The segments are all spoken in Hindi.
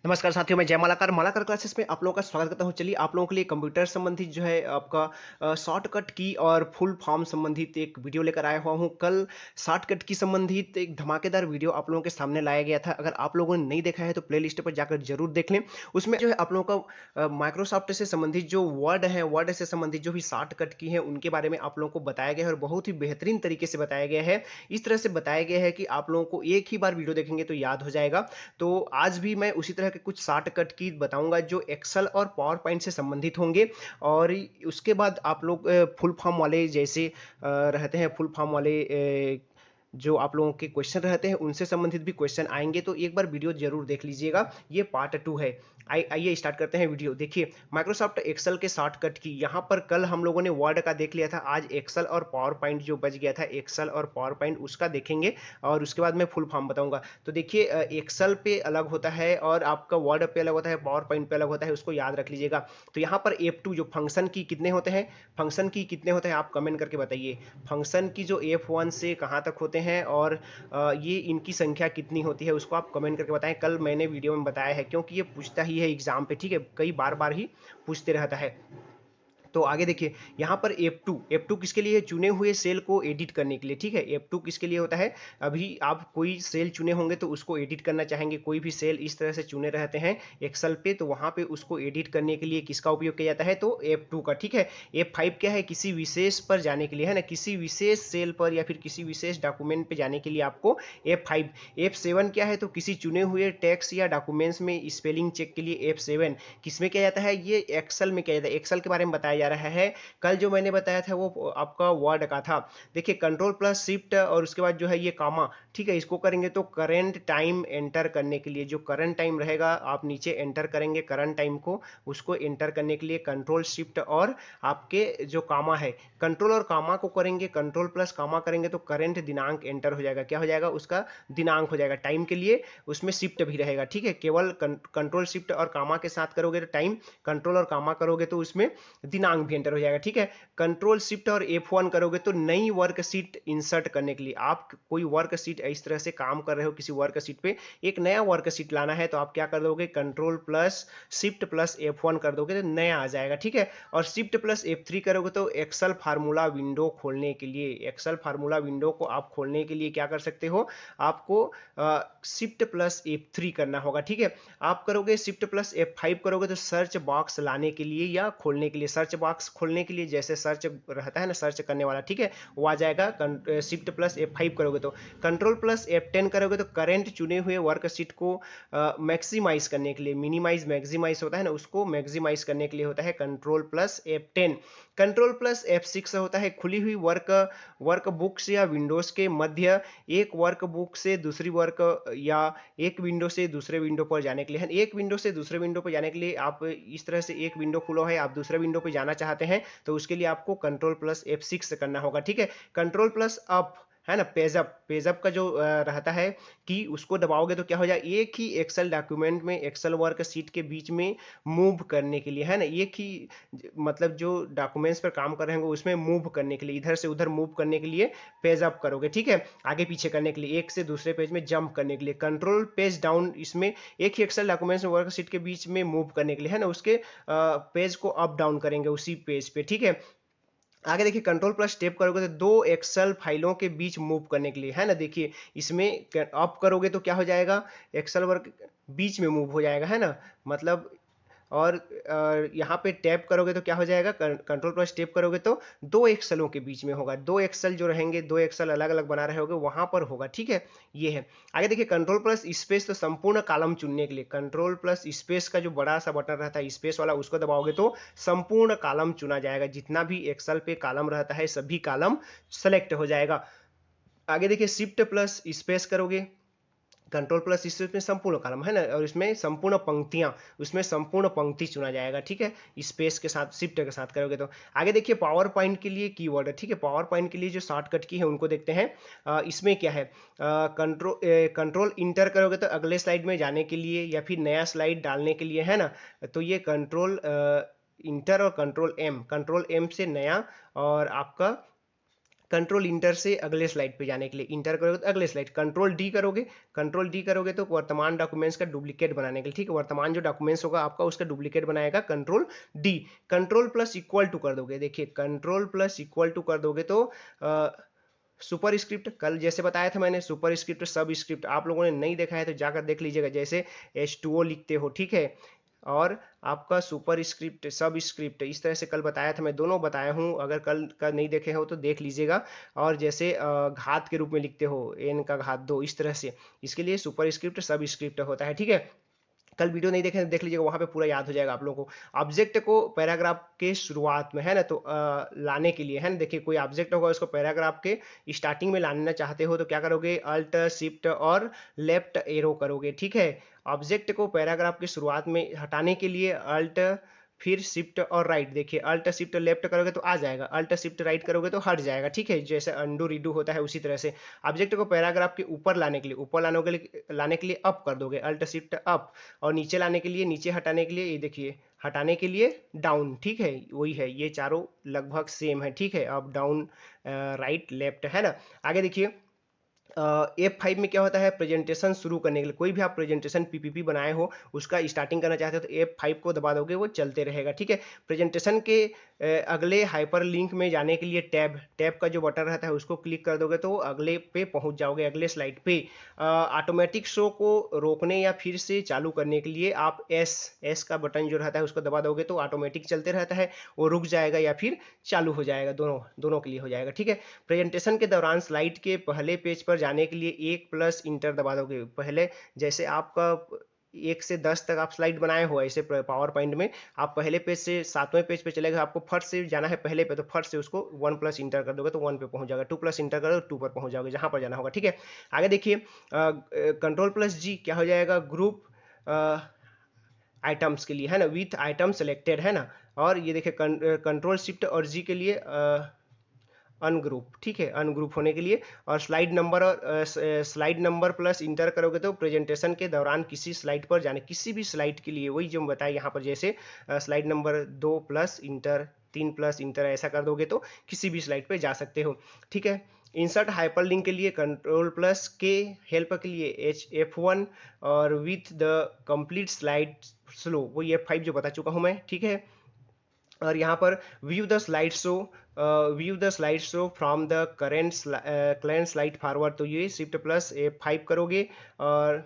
नमस्कार साथियों, मैं जय मालाकार मालाकार क्लासेस में आप लोगों का स्वागत करता हूं। चलिए आप लोगों के लिए कंप्यूटर संबंधित जो है आपका शॉर्टकट की और फुल फॉर्म संबंधित एक वीडियो लेकर आया हुआ हूं। कल शॉर्टकट की संबंधित एक धमाकेदार वीडियो आप लोगों के सामने लाया गया था। अगर आप लोगों ने नहीं देखा है तो प्लेलिस्ट पर जाकर जरूर देख लें। उसमें जो है आप लोगों का माइक्रोसॉफ्ट से संबंधित जो वर्ड है, वर्ड से संबंधित जो भी शॉर्टकट की है उनके बारे में आप लोगों को बताया गया है और बहुत ही बेहतरीन तरीके से बताया गया है। इस तरह से बताया गया है कि आप लोगों को एक ही बार वीडियो देखेंगे तो याद हो जाएगा। तो आज भी मैं उसी तरह के कुछ शॉर्टकट की बताऊंगा जो एक्सेल और पावर पॉइंट से संबंधित होंगे। और उसके बाद आप लोग फुल फॉर्म वाले जैसे रहते हैं, फुल फॉर्म वाले जो आप लोगों के क्वेश्चन रहते हैं उनसे संबंधित भी क्वेश्चन आएंगे, तो एक बार वीडियो जरूर देख लीजिएगा। ये पार्ट 2 है। आइए स्टार्ट करते हैं वीडियो। देखिए माइक्रोसॉफ्ट एक्सेल के शॉर्टकट की, यहाँ पर कल हम लोगों ने वर्ड का देख लिया था, आज एक्सेल और पावर पॉइंट जो बच गया था, एक्सेल और पावर पॉइंट उसका देखेंगे और उसके बाद मैं फुल फॉर्म बताऊंगा। तो देखिए एक्सेल पे अलग होता है और आपका वर्ड पे अलग होता है, पावर पॉइंट पे अलग होता है, उसको याद रख लीजिएगा। तो यहाँ पर F2 जो फंक्शन की कितने होते हैं, फंक्शन की कितने होते हैं आप कमेंट करके बताइए। फंक्शन की जो F1 से कहाँ तक होते हैं और ये इनकी संख्या कितनी होती है उसको आप कमेंट करके बताएं। कल मैंने वीडियो में बताया है क्योंकि ये पूछता ही है एग्जाम पे, ठीक है, कई बार बार ही पूछते रहता है। तो आगे देखिए यहाँ पर F2 किसके लिए है, चुने हुए सेल को एडिट करने के लिए, ठीक है। F2 किसके लिए होता है, अभी आप कोई सेल चुने होंगे तो उसको एडिट करना चाहेंगे, कोई भी सेल इस तरह से चुने रहते हैं एक्सेल पे, तो वहां पे उसको एडिट करने के लिए किसका उपयोग किया जाता है, तो F2 का, ठीक है। F5 क्या है, किसी विशेष पर जाने के लिए, है ना, किसी विशेष सेल पर या फिर किसी विशेष डॉक्यूमेंट पे जाने के लिए आपको F5। F7 क्या है, तो किसी चुने हुए टेक्स्ट या डॉक्यूमेंट्स में स्पेलिंग चेक के लिए F7 किसमें किया जाता है, ये एक्सेल में किया जाता है। एक्सेल के बारे में बताया जा रहा है। कल जो मैंने बताया था वो आपका वर्ड का था। देखिए कंट्रोल प्लस शिफ्ट और उसके बाद जो है ये कामा, ठीक है, इसको करेंगे तो करंट टाइम एंटर करने के लिए जो करंट टाइम रहेगा आप नीचे एंटर करेंगे करंट टाइम को, उसको एंटर करने के लिए कंट्रोल शिफ्ट और आपके जो कामा है, कंट्रोल और कामा को करेंगे, कंट्रोल प्लस कामा करेंगे तो करंट दिनांक एंटर हो जाएगा। क्या हो जाएगा, उसका दिनांक हो जाएगा। टाइम के लिए उसमें शिफ्ट भी रहेगा, ठीक है। केवल कंट्रोल शिफ्ट और कामा के साथ करोगे तो टाइम, कंट्रोल और कामा करोगे तो उसमें दिनांक भी एंटर हो जाएगा, ठीक है। कंट्रोल शिफ्ट और F1 करोगे तो नई वर्कशीट इंसर्ट करने के लिए, आप कोई वर्कशीट इस तरह से काम कर रहे हो किसी वर्कशीट पे, एक नया वर्कशीट लाना है तो आप क्या कर दोगे, control plus shift plus F1 कर दोगे तो नया आ जाएगा, ठीक है। और शिफ्ट प्लस F3 करोगे तो एक्सेल फार्मूला विंडो खोलने के लिए, एक्सेल फार्मूला विंडो को आप खोलने के लिए क्या कर सकते हो, आपको शिफ्ट प्लस F3 करना होगा, ठीक है। आप करोगे शिफ्ट प्लस F5 करोगे तो सर्च बॉक्स लाने के लिए या खोलने के लिए, सर्च बॉक्स खोलने के लिए जैसे सर्च रहता है ना, सर्च करने वाला, ठीक है, वो आ जाएगा। शिफ्ट प्लस F5 करोगे तो कंट्रोल प्लस F10 करोगे तो करंट चुने हुए वर्कशीट को मैक्सिमाइज करने के लिए, मिनिमाइज मैक्सिमाइज होता है ना, उसको मैक्सिमाइज करने के लिए होता है control plus F10। Control plus F6 होता है खुली हुई वर्क बुक्स या विंडोज के मध्य एक वर्क बुक से दूसरी वर्क या एक विंडो से दूसरे विंडो पर जाने के लिए, है। एक विंडो से दूसरे विंडो पर जाने के लिए आप इस तरह से, एक विंडो खुलो है आप दूसरे विंडो पर जाना चाहते हैं तो उसके लिए आपको कंट्रोल प्लस F6 करना होगा, ठीक है। कंट्रोल प्लस अप, है ना, पेजअप, पेजअप का जो रहता है कि उसको दबाओगे तो क्या हो जाए, एक ही एक्सेल डॉक्यूमेंट में, एक्सेल वर्क शीट के बीच में मूव करने के लिए, है ना, एक ही मतलब जो डॉक्यूमेंट्स पर काम कर रहे होंगे उसमें मूव करने के लिए, इधर से उधर मूव करने के लिए पेज अप करोगे, ठीक है। आगे पीछे करने के लिए, एक से दूसरे पेज में जंप करने के लिए कंट्रोल पेज डाउन, इसमें एक ही एक्सेल डॉक्यूमेंट्स में वर्कशीट के बीच में मूव करने के लिए, है ना, उसके पेज को अप डाउन करेंगे उसी पेज पे, ठीक है। आगे देखिए कंट्रोल प्लस टैप करोगे तो दो एक्सेल फाइलों के बीच मूव करने के लिए, है ना, देखिए इसमें अप करोगे तो क्या हो जाएगा, एक्सेल वर्क बीच में मूव हो जाएगा, है ना, मतलब। और यहाँ पे टैप करोगे तो क्या हो जाएगा, कंट्रोल प्लस टैप करोगे तो दो एक्सेलों के बीच में होगा, दो एक्सेल जो रहेंगे, दो एक्सेल अलग अलग बना रहे होगे वहां पर होगा, ठीक है। ये है। आगे देखिए कंट्रोल प्लस स्पेस, तो संपूर्ण कॉलम चुनने के लिए कंट्रोल प्लस स्पेस का जो बड़ा सा बटन रहता है स्पेस वाला, उसको दबाओगे तो संपूर्ण कॉलम चुना जाएगा, जितना भी एक्सेल पे कॉलम रहता है सभी कॉलम सेलेक्ट हो जाएगा। आगे देखिए शिफ्ट प्लस स्पेस करोगे, कंट्रोल प्लस इसमें संपूर्ण कॉलम, है ना, और इसमें संपूर्ण पंक्तियां, उसमें संपूर्ण पंक्ति चुना जाएगा, ठीक है, स्पेस के साथ शिफ्ट के साथ करोगे तो। आगे देखिए पावर पॉइंट के लिए कीवर्ड है, ठीक है, पावर पॉइंट के लिए जो शॉर्टकट की है उनको देखते हैं। इसमें क्या है, कंट्रोल इंटर करोगे तो अगले स्लाइड में जाने के लिए या फिर नया स्लाइड डालने के लिए, है ना, तो ये कंट्रोल इंटर और कंट्रोल एम से नया और आपका कंट्रोल इंटर से अगले स्लाइड पे जाने के लिए, इंटर करोगे तो अगले स्लाइड, कंट्रोल डी करोगे तो वर्तमान डॉक्यूमेंट्स का डुप्लीकेट बनाने के लिए, ठीक है, वर्तमान जो डॉक्यूमेंट्स होगा आपका उसका डुप्लीकेट बनाएगा control D. Control plus equal to कर दोगे, देखिए कंट्रोल प्लस इक्वल टू कर दोगे तो सुपर स्क्रिप्ट, कल जैसे बताया था मैंने, सुपर स्क्रिप्ट सब स्क्रिप्ट आप लोगों ने नहीं देखा है तो जाकर देख लीजिएगा, जैसे H2O लिखते हो, ठीक है, और आपका सुपर स्क्रिप्ट सब स्क्रिप्ट इस तरह से कल बताया था, मैं दोनों बताया हूँ, अगर कल का नहीं देखे हो तो देख लीजिएगा। और जैसे घात के रूप में लिखते हो n का घात 2, इस तरह से, इसके लिए सुपर स्क्रिप्ट सब स्क्रिप्ट होता है, ठीक है। कल वीडियो नहीं देखे तो देख लीजिएगा, वहां पे पूरा याद हो जाएगा आप लोगों को। ऑब्जेक्ट को पैराग्राफ के शुरुआत में, है ना, तो लाने के लिए, है ना, देखिए कोई ऑब्जेक्ट होगा उसको पैराग्राफ के स्टार्टिंग में लाना चाहते हो तो क्या करोगे, अल्ट शिफ्ट और लेफ्ट एरो करोगे, ठीक है। ऑब्जेक्ट को पैराग्राफ की शुरुआत में हटाने के लिए अल्ट फिर शिफ्ट और राइट, देखिए अल्ट शिफ्ट लेफ्ट करोगे तो आ जाएगा, अल्ट शिफ्ट राइट करोगे तो हट जाएगा, ठीक है, जैसे अंडू रीडू होता है उसी तरह से। ऑब्जेक्ट को पैराग्राफ के ऊपर लाने के लिए, लाने के लिए अप कर दोगे, अल्ट शिफ्ट अप, और नीचे लाने के लिए, नीचे हटाने के लिए, ये देखिए हटाने के लिए डाउन, ठीक है, वही है, ये चारों लगभग सेम है, ठीक है, अप डाउन राइट लेफ्ट, है ना। आगे देखिए F5 में क्या होता है, प्रेजेंटेशन शुरू करने के लिए, कोई भी आप प्रेजेंटेशन पीपीपी बनाए हो उसका स्टार्टिंग करना चाहते हो तो F5 को दबा दोगे, वो चलते रहेगा, ठीक है। प्रेजेंटेशन के अगले हाइपर लिंक में जाने के लिए टैब का जो बटन रहता है उसको क्लिक कर दोगे तो अगले पे पहुंच जाओगे, अगले स्लाइड पे। ऑटोमेटिक शो को रोकने या फिर से चालू करने के लिए आप एस का बटन जो रहता है उसको दबा दोगे तो ऑटोमेटिक चलते रहता है, वो रुक जाएगा या फिर चालू हो जाएगा, दोनों दोनों के लिए हो जाएगा, ठीक है। प्रेजेंटेशन के दौरान स्लाइड के पहले पेज पर जाने के लिए 1 प्लस इंटर दबा दोगे, पहले जैसे आपका 1 से 10 तक आप स्लाइड बनाए हो ऐसे पावर पॉइंट में, आप पहले पेज से 7वें पेज पे चले गए, आपको फर्स्ट से जाना है पहले पे तो फर्स्ट से उसको 1 प्लस इंटर कर दोगे तो 1 पे पहुंच जाएगा, 2 प्लस इंटर करोगे तो 2 पर पहुंच जाओगे जहां पर जाना होगा, ठीक है। आगे देखिए कंट्रोल प्लस जी क्या हो जाएगा, ग्रुप आइटम्स के लिए, है ना, विथ आइटम सेलेक्टेड, है ना। और ये देखिए कंट्रोल शिफ्ट और जी के लिए अनग्रुप, ठीक है, अनग्रुप होने के लिए। और स्लाइड नंबर प्लस इंटर करोगे तो प्रेजेंटेशन के दौरान किसी स्लाइड पर जाने, किसी भी स्लाइड के लिए, वही जो हम बताए यहाँ पर, जैसे slide number 2 plus inter, 3 plus inter, ऐसा कर दोगे तो किसी भी स्लाइड पर जा सकते हो, ठीक है। इंसर्ट हाइपरलिंक के लिए कंट्रोल प्लस के, हेल्प के लिए F1, और with the complete slide slow, वही F5 जो बता चुका हूँ मैं, ठीक है। और यहाँ पर view the slide show from the current slide forward, तो ये शिफ्ट प्लस F5 करोगे। और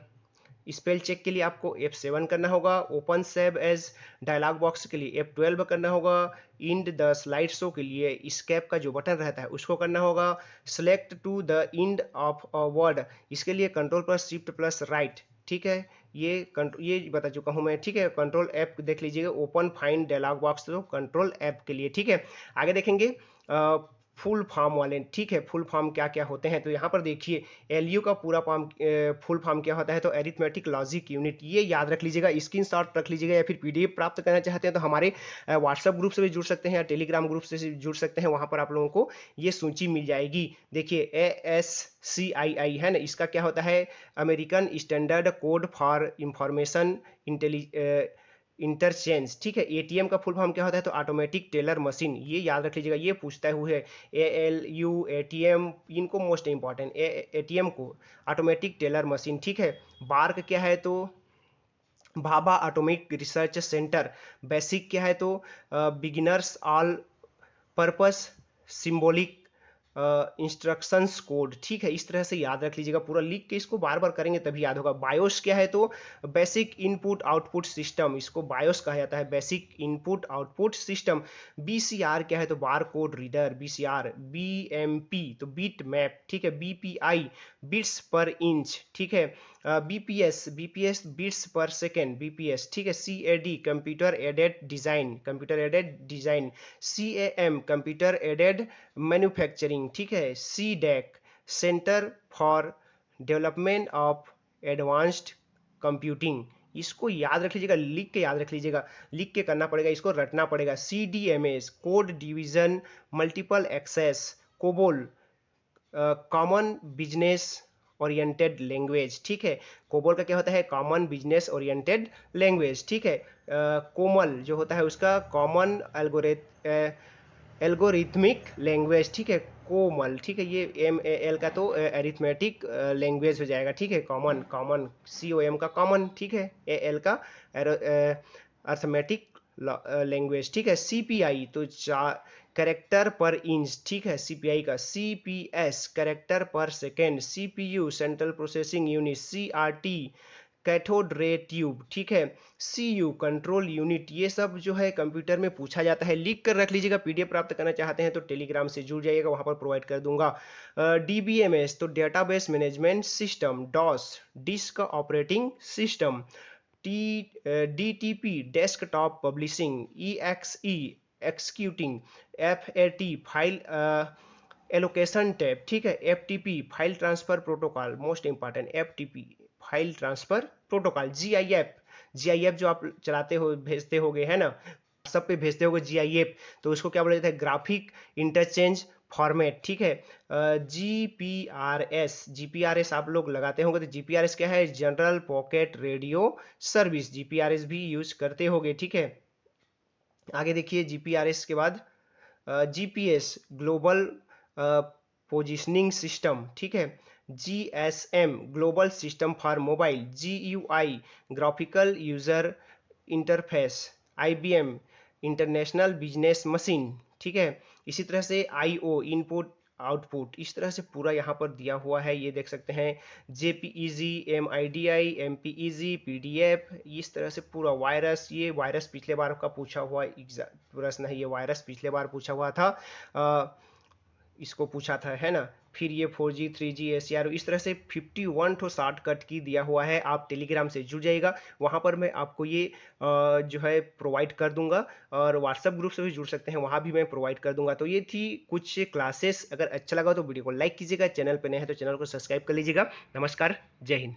स्पेल चेक के लिए आपको F7 करना होगा, open save as dialog box के लिए F12 करना होगा, इंड द स्लाइड शो के लिए स्केप का जो बटन रहता है उसको करना होगा, select to the end of a word, इसके लिए control plus shift plus right, ठीक है। ये बता चुका हूं मैं, ठीक है। कंट्रोल ऐप देख लीजिएगा, ओपन फाइंड डायलॉग बॉक्स, तो कंट्रोल ऐप के लिए, ठीक है। आगे देखेंगे फुल फॉर्म वाले, ठीक है, फुल फॉर्म क्या क्या होते हैं, तो यहाँ पर देखिए एलयू का पूरा फॉर्म, फुल फॉर्म क्या होता है, तो एरिथमेटिक लॉजिक यूनिट, ये याद रख लीजिएगा, स्क्रीनशॉट रख लीजिएगा, या फिर पीडीएफ प्राप्त करना चाहते हैं तो हमारे व्हाट्सएप ग्रुप से भी जुड़ सकते हैं या टेलीग्राम ग्रुप से जुड़ सकते हैं, वहाँ पर आप लोगों को ये सूची मिल जाएगी। देखिए ASCII है ना, इसका क्या होता है, American standard code for information interchange, ठीक है। एटीएम का फुल फॉर्म क्या होता है, तो ऑटोमेटिक टेलर मशीन, ये याद रख लीजिएगा, ये पूछता हुए है ALU ATM, इनको मोस्ट इंपॉर्टेंट, एटीएम को ऑटोमेटिक टेलर मशीन, ठीक है। बार्क क्या है, तो Bhabha atomic research centre. Basic क्या है, तो beginners all purpose symbolic instructions code, ठीक है। इस तरह से याद रख लीजिएगा, पूरा लिख के इसको बार बार करेंगे तभी याद होगा। बायोस क्या है, तो बेसिक इनपुट आउटपुट सिस्टम, इसको बायोस कहा जाता है, basic input output system. BCR क्या है, तो bar code reader, BCR. BMP तो बीट मैप, ठीक है। बीपीआई बिट्स पर इंच, ठीक है। BPS bits per second, BPS, ठीक है। CAD computer aided design. CAM computer aided manufacturing, ठीक है। C DAC centre for development of advanced computing, इसको याद रख लीजिएगा, लिख के याद रख लीजिएगा, लिख के करना पड़ेगा, इसको रटना पड़ेगा। CDMS code division multiple access, COBOL common business oriented language, ठीक है। कोबोल का क्या होता है, कॉमन बिजनेस ओरिएंटेड लैंग्वेज, ठीक है। कोमल जो होता है उसका कॉमन एल्गोरिथमिक लैंग्वेज, ठीक है, कोमल, ठीक है, ये एम ए एल का तो एरिथमेटिक लैंग्वेज हो जाएगा, ठीक है, कॉमन, कॉमन, सी ओ एम का कॉमन, ठीक है, ए एल का अर्थमेटिक लैंग्वेज, ठीक है, सी पी आई तो करेक्टर पर इंच, ठीक है, सी पी आई का, C P S character per second, C P U central processing unit, C R T cathode ray tube, ठीक है, सी यू कंट्रोल यूनिट, ये सब जो है कंप्यूटर में पूछा जाता है, लिख कर रख लीजिएगा। पीडीएफ प्राप्त करना चाहते हैं तो टेलीग्राम से जुड़ जाइएगा, वहां पर प्रोवाइड कर दूंगा। डीबीएमएस तो database management system, DOS disk operating system, DTP desktop publishing, EXE executing, FAT file allocation tab, ठीक है, FTP file transfer protocol, most important FTP file transfer protocol, GIF, GIF जो आप चलाते हो भेजते होगे है ना, सब पे भेजते होगे जीआईएफ, तो उसको क्या बोला जाता है, ग्राफिक इंटरचेंज फॉर्मेट, ठीक है। जीपीआरएस, जीपीआरएस आप लोग लगाते होंगे, तो जीपीआरएस क्या है, general pocket radio service, GPRS भी यूज करते होगे, ठीक है। आगे देखिए जीपीआरएस के बाद जीपीएस ग्लोबल पोजिशनिंग सिस्टम, ठीक है, GSM global system for mobile, GUI graphical user interface, IBM international business machine, ठीक है। इसी तरह से आईओ इनपुट आउटपुट, इस तरह से पूरा यहाँ पर दिया हुआ है, ये देख सकते हैं, जेपीईजी, एमआईडीआई, एमपीईजी, पीडीएफ, इस तरह से पूरा वायरस, ये वायरस पिछले बार का पूछा हुआ प्रश्न है, ये वायरस पिछले बार पूछा हुआ था, इसको पूछा था है ना। फिर ये 4G 3G ACR, इस तरह से 51 ठो शॉर्टकट की दिया हुआ है, आप टेलीग्राम से जुड़ जाइएगा, वहाँ पर मैं आपको ये जो है प्रोवाइड कर दूंगा, और व्हाट्सएप ग्रुप से भी जुड़ सकते हैं, वहाँ भी मैं प्रोवाइड कर दूंगा। तो ये थी कुछ क्लासेस, अगर अच्छा लगा तो वीडियो को लाइक कीजिएगा, चैनल पर नए हैं तो चैनल को सब्सक्राइब कर लीजिएगा। नमस्कार, जय हिंद।